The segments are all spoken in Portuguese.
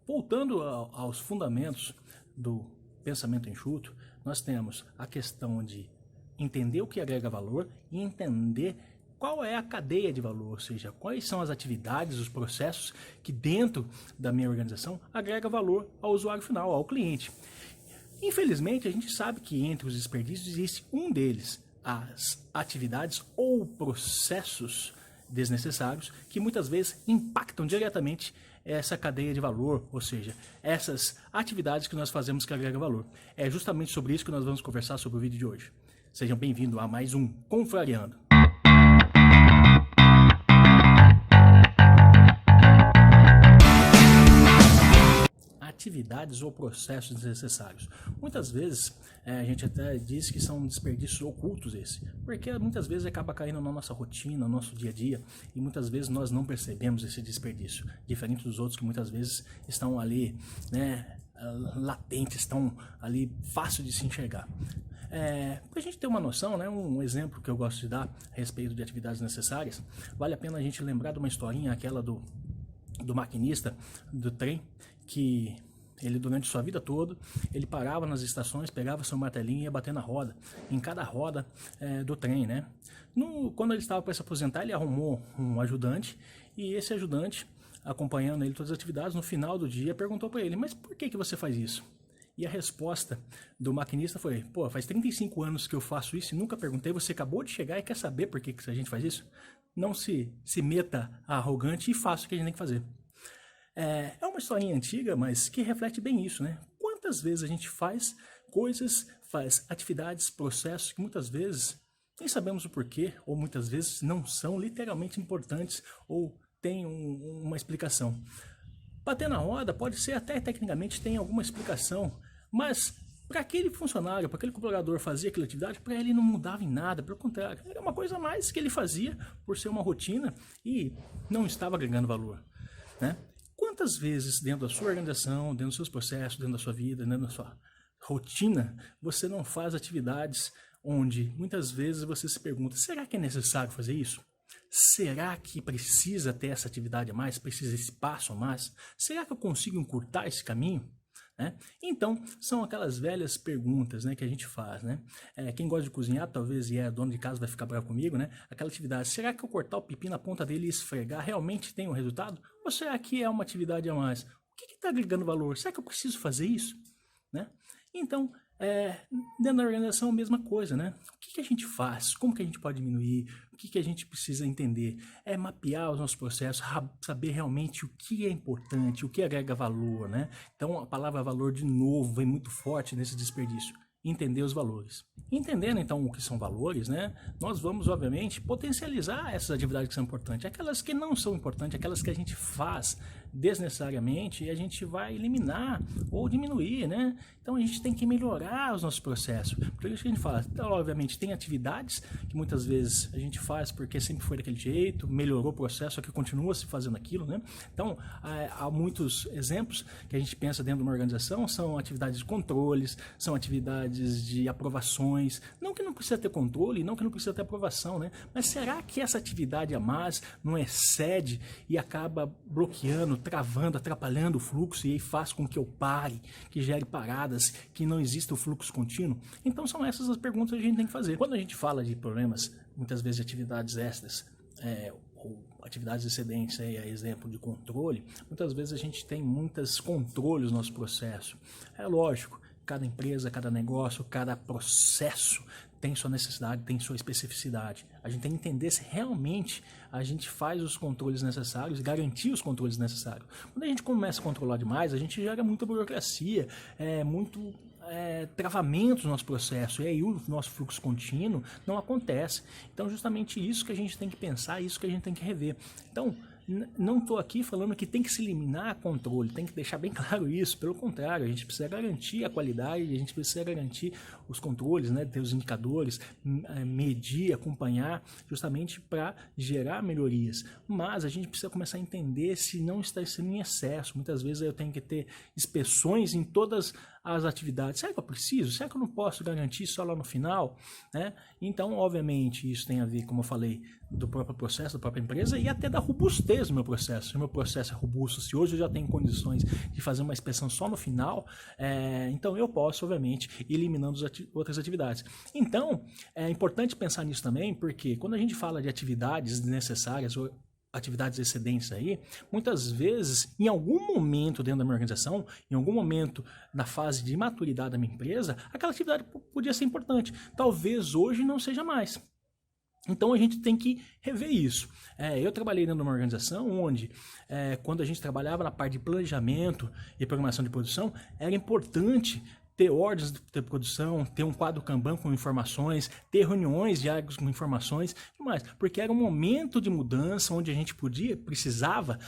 Voltando aos fundamentos do pensamento enxuto, nós temos a questão de entender o que agrega valor e entender qual é a cadeia de valor, ou seja, quais são as atividades, os processos que dentro da minha organização agrega valor ao usuário final, ao cliente. Infelizmente, a gente sabe que entre os desperdícios existe um deles, as atividades ou processos desnecessários que muitas vezes impactam diretamente essa cadeia de valor, ou seja, essas atividades que nós fazemos que agregam valor. É justamente sobre isso que nós vamos conversar sobre o vídeo de hoje. Sejam bem-vindos a mais um Confrariando. Atividades ou processos desnecessários. Muitas vezes a gente até diz que são desperdícios ocultos porque muitas vezes acaba caindo na nossa rotina, no nosso dia a dia, e muitas vezes nós não percebemos esse desperdício, diferente dos outros que muitas vezes estão ali, latentes, estão ali fácil de se enxergar. Para a gente ter uma noção, um exemplo que eu gosto de dar a respeito de atividades necessárias, vale a pena a gente lembrar de uma historinha, aquela do maquinista do trem, que ele durante sua vida toda, ele parava nas estações, pegava seu martelinho e ia bater na roda, em cada roda do trem, Quando ele estava para se aposentar, ele arrumou um ajudante, e esse ajudante, acompanhando ele todas as atividades, no final do dia, perguntou para ele, mas por que você faz isso? E a resposta do maquinista foi, faz 35 anos que eu faço isso e nunca perguntei, você acabou de chegar e quer saber por que a gente faz isso? Não se meta arrogante e faça o que a gente tem que fazer. É uma historinha antiga, mas que reflete bem isso, Quantas vezes a gente faz coisas, faz atividades, processos que muitas vezes nem sabemos o porquê, ou muitas vezes não são literalmente importantes ou tem uma explicação. Bater na roda pode ser até tecnicamente tem alguma explicação, mas para aquele funcionário, para aquele colaborador fazer aquela atividade, para ele não mudava em nada, pelo contrário, era uma coisa a mais que ele fazia por ser uma rotina e não estava agregando valor, Quantas vezes dentro da sua organização, dentro dos seus processos, dentro da sua vida, dentro da sua rotina, você não faz atividades onde muitas vezes você se pergunta, será que é necessário fazer isso? Será que precisa ter essa atividade a mais? Precisa esse passo a mais? Será que eu consigo encurtar esse caminho? Então, são aquelas velhas perguntas que a gente faz. Quem gosta de cozinhar, talvez, e é dono de casa, vai ficar bravo comigo, aquela atividade, será que eu cortar o pepino na ponta dele e esfregar realmente tem um resultado? Ou será que é uma atividade a mais? O que está agregando valor? Será que eu preciso fazer isso? Então, dentro da organização a mesma coisa, O que a gente faz? Como que a gente pode diminuir? O que a gente precisa entender? É mapear os nossos processos, saber realmente o que é importante, o que agrega valor, Então a palavra valor, de novo, vem muito forte nesse desperdício. Entender os valores. Entendendo então o que são valores, nós vamos obviamente potencializar essas atividades que são importantes, aquelas que não são importantes, aquelas que a gente faz desnecessariamente e a gente vai eliminar ou diminuir, Então a gente tem que melhorar os nossos processos. Por isso que a gente fala, então, obviamente tem atividades que muitas vezes a gente faz porque sempre foi daquele jeito, melhorou o processo, só que continua se fazendo aquilo, Então há muitos exemplos que a gente pensa dentro de uma organização, são atividades de controles, são atividades de aprovações, não que não precisa ter controle, não que não precisa ter aprovação, Mas será que essa atividade a mais não excede e acaba bloqueando, travando, atrapalhando o fluxo e aí faz com que eu pare, que gere paradas, que não exista o fluxo contínuo? Então são essas as perguntas que a gente tem que fazer. Quando a gente fala de problemas, muitas vezes de atividades extras, ou atividades excedentes, a exemplo de controle, muitas vezes a gente tem muitos controles no nosso processo. É lógico, cada empresa, cada negócio, cada processo tem sua necessidade, tem sua especificidade. A gente tem que entender se realmente a gente faz os controles necessários e garantir os controles necessários. Quando a gente começa a controlar demais, a gente gera muita burocracia, muito travamento no nosso processo, e aí o nosso fluxo contínuo não acontece. Então, justamente isso que a gente tem que pensar, isso que a gente tem que rever. Então, não estou aqui falando que tem que se eliminar controle, tem que deixar bem claro isso. Pelo contrário, a gente precisa garantir a qualidade, a gente precisa garantir os controles, ter os indicadores, medir, acompanhar, justamente para gerar melhorias. Mas a gente precisa começar a entender se não está sendo em excesso. Muitas vezes eu tenho que ter inspeções em todas as atividades. Será que eu preciso? Será que eu não posso garantir só lá no final? Né? Então, obviamente, isso tem a ver, como eu falei, do próprio processo, da própria empresa e até da robustez do meu processo. Se o meu processo é robusto, se hoje eu já tenho condições de fazer uma inspeção só no final, então eu posso, obviamente, ir eliminando outras atividades. Então, é importante pensar nisso também, porque quando a gente fala de atividades desnecessárias ou atividades excedentes aí, muitas vezes, em algum momento dentro da minha organização, em algum momento na fase de maturidade da minha empresa, aquela atividade podia ser importante. Talvez hoje não seja mais. Então a gente tem que rever isso. Eu trabalhei dentro de uma organização onde, quando a gente trabalhava na parte de planejamento e programação de produção, era importante ter ordens de produção, ter um quadro Kanban com informações, ter reuniões diárias com informações, e mais, porque era um momento de mudança onde a gente podia e precisava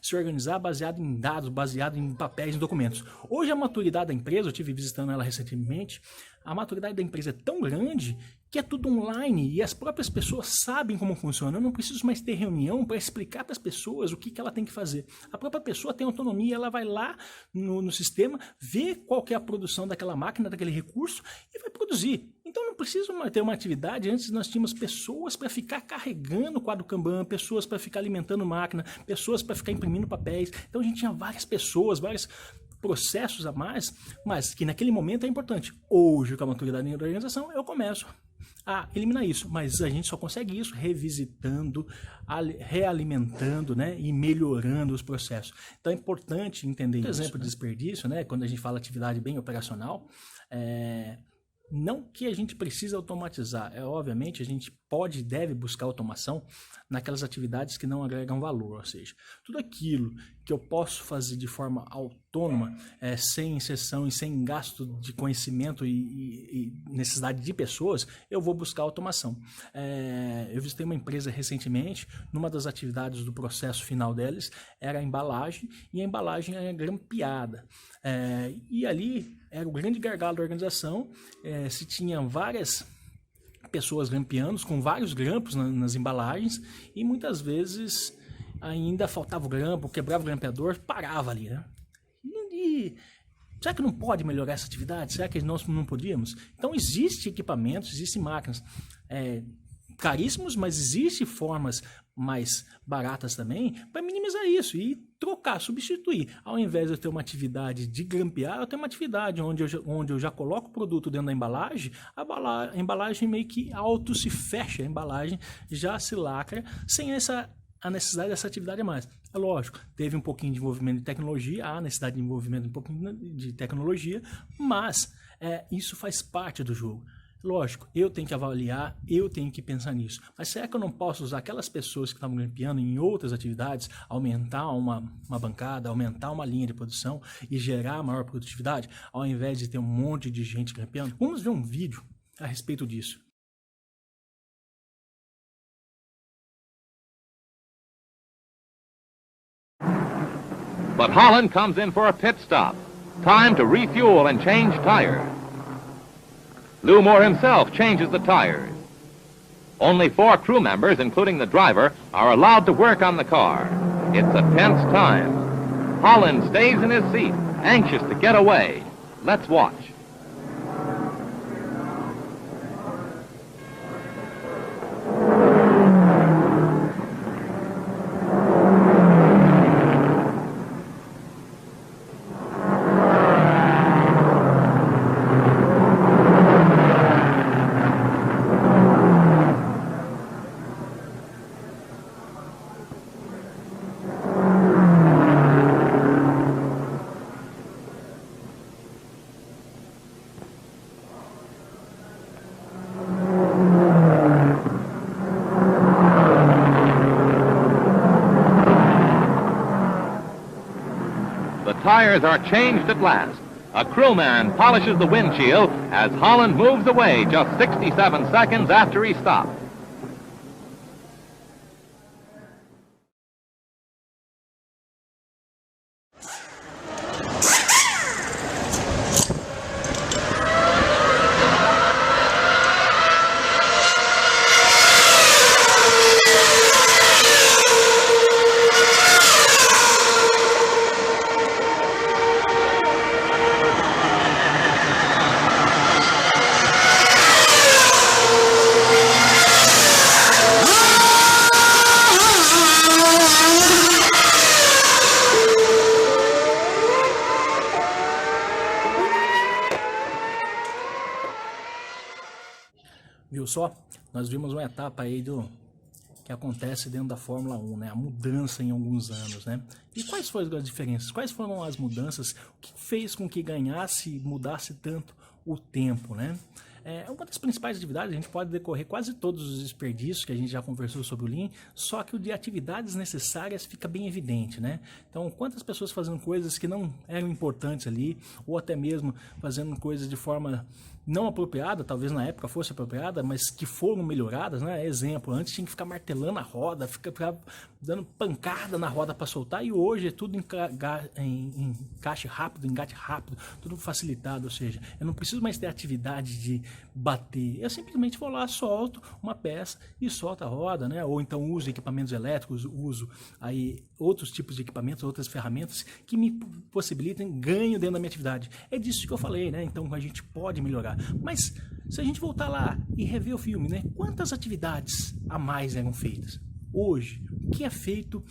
se organizar baseado em dados, baseado em papéis e documentos. Hoje a maturidade da empresa, eu estive visitando ela recentemente, a maturidade da empresa é tão grande que é tudo online e as próprias pessoas sabem como funciona. Eu não preciso mais ter reunião para explicar para as pessoas o que ela tem que fazer. A própria pessoa tem autonomia, ela vai lá no sistema, vê qual que é a produção daquela máquina, daquele recurso e vai produzir. Então não preciso ter uma atividade. Antes nós tínhamos pessoas para ficar carregando o quadro Kanban, pessoas para ficar alimentando máquina, pessoas para ficar imprimindo papéis. Então a gente tinha várias pessoas, vários processos a mais, mas que naquele momento é importante. Hoje, com a maturidade da organização, eu começo a eliminar isso, mas a gente só consegue isso revisitando, realimentando, né, e melhorando os processos. Então é importante entender isso. Por exemplo, de desperdício, né, quando a gente fala atividade bem operacional, não que a gente precisa automatizar, obviamente a gente pode e deve buscar automação naquelas atividades que não agregam valor, ou seja, tudo aquilo que eu posso fazer de forma autônoma, sem inserção e sem gasto de conhecimento e necessidade de pessoas, eu vou buscar automação. Eu visitei uma empresa recentemente, numa das atividades do processo final deles era a embalagem, e a embalagem era grampeada. E ali era o grande gargalo da organização, se tinha várias pessoas grampeando, com vários grampos nas embalagens, e muitas vezes ainda faltava o grampo, quebrava o grampeador, parava ali, né? E será que não pode melhorar essa atividade? Será que nós não podíamos? Então existem equipamentos, existem máquinas caríssimos, mas existem formas mais baratas também para minimizar isso e trocar, substituir. Ao invés de eu ter uma atividade de grampear, eu tenho uma atividade onde eu já coloco o produto dentro da embalagem, a embalagem meio que auto se fecha, a embalagem já se lacra sem a necessidade dessa atividade a mais. É lógico, teve um pouquinho de envolvimento de tecnologia, há necessidade de envolvimento de um pouquinho de tecnologia, mas isso faz parte do jogo. Lógico, eu tenho que avaliar, eu tenho que pensar nisso. Mas será que eu não posso usar aquelas pessoas que estavam grampeando em outras atividades, aumentar uma bancada, aumentar uma linha de produção e gerar maior produtividade, ao invés de ter um monte de gente grampeando? Vamos ver um vídeo a respeito disso. But Holland comes in for a pit stop. Time to refuel and change tires. Lou Moore himself changes the tires. Only 4 crew members, including the driver, are allowed to work on the car. It's a tense time. Holland stays in his seat, anxious to get away. Let's watch. Tires are changed at last. A crewman polishes the windshield as Holland moves away just 67 seconds after he stopped. só, nós vimos uma etapa aí que acontece dentro da Fórmula 1, né? A mudança em alguns anos, né? E quais foram as diferenças? Quais foram as mudanças? O que fez com que ganhasse, mudasse tanto o tempo, né? Uma das principais atividades, a gente pode decorrer quase todos os desperdícios que a gente já conversou sobre o Lean, só que o de atividades necessárias fica bem evidente, né? Então, quantas pessoas fazendo coisas que não eram importantes ali, ou até mesmo fazendo coisas de forma não apropriada, talvez na época fosse apropriada, mas que foram melhoradas, né? Exemplo, antes tinha que ficar martelando a roda, ficar dando pancada na roda para soltar, e hoje é tudo em encaixe rápido, engate rápido, tudo facilitado, ou seja, eu não preciso mais ter atividade de bater, eu simplesmente vou lá, solto uma peça e solto a roda, né? Ou então uso equipamentos elétricos, uso aí outros tipos de equipamentos, outras ferramentas que me possibilitem ganho dentro da minha atividade. É disso que eu falei, né? Então a gente pode melhorar. Mas se a gente voltar lá e rever o filme, né? Quantas atividades a mais eram feitas? Hoje, o que é feito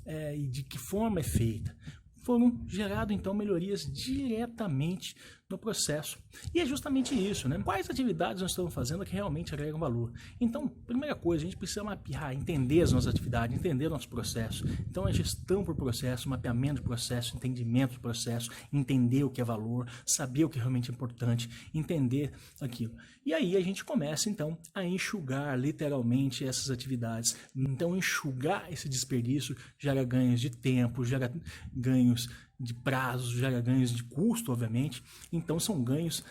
e de que forma é feita? Foram geradas então melhorias diretamente no processo. E é justamente isso, né? Quais atividades nós estamos fazendo que realmente agregam valor? Então, primeira coisa, a gente precisa mapear, entender as nossas atividades, entender o nosso processo. Então, a gestão por processo, mapeamento de processo, entendimento do processo, entender o que é valor, saber o que é realmente importante, entender aquilo. E aí a gente começa, então, a enxugar literalmente essas atividades. Então, enxugar esse desperdício gera ganhos de tempo, gera ganhos de prazo, gera ganhos de custo, obviamente. Então são ganhos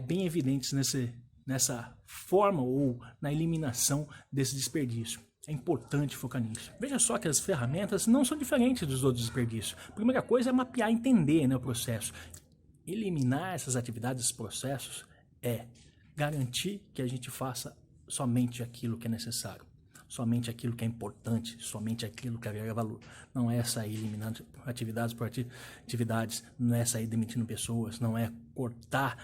bem evidentes nessa forma ou na eliminação desse desperdício. É importante focar nisso. Veja só que as ferramentas não são diferentes dos outros desperdícios. A primeira coisa é mapear, entender, né, o processo. Eliminar essas atividades, esses processos, é garantir que a gente faça somente aquilo que é necessário. Somente aquilo que é importante, somente aquilo que agrega valor. Não é sair eliminando atividades por atividades, não é sair demitindo pessoas, não é cortar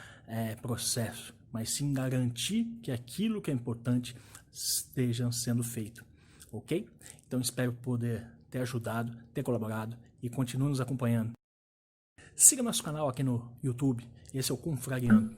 processo, mas sim garantir que aquilo que é importante esteja sendo feito, ok? Então espero poder ter ajudado, ter colaborado e continue nos acompanhando. Siga nosso canal aqui no YouTube, esse é o Confragueando.